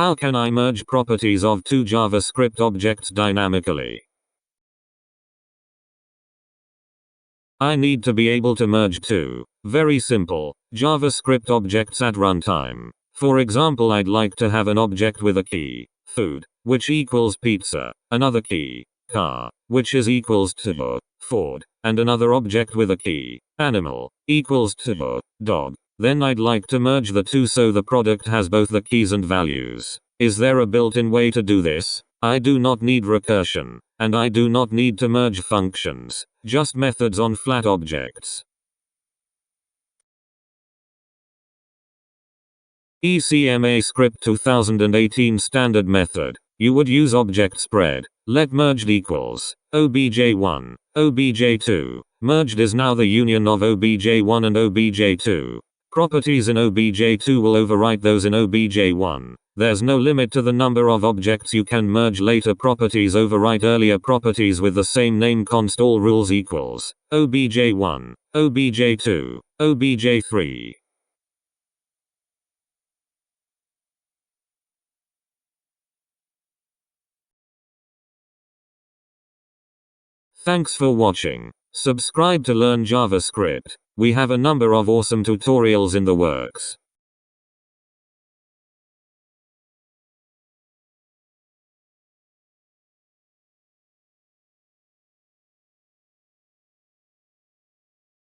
How can I merge properties of two JavaScript objects dynamically? I need to be able to merge two, very simple, JavaScript objects at runtime. For example, I'd like to have an object with a key, food, which equals pizza, another key, car, which is equals to Ford, and another object with a key, animal, equals to dog. Then I'd like to merge the two so the product has both the keys and values. Is there a built-in way to do this? I do not need recursion, and I do not need to merge functions, just methods on flat objects. ECMAScript 2018 standard method. You would use object spread, let merged equals, obj1, obj2. Merged is now the union of obj1 and obj2. Properties in obj2 will overwrite those in obj1. There's no limit to the number of objects you can merge. Later properties overwrite earlier properties with the same name. Const all rules equals, obj1, obj2, obj3. Thanks for watching. Subscribe to learn JavaScript. We have a number of awesome tutorials in the works.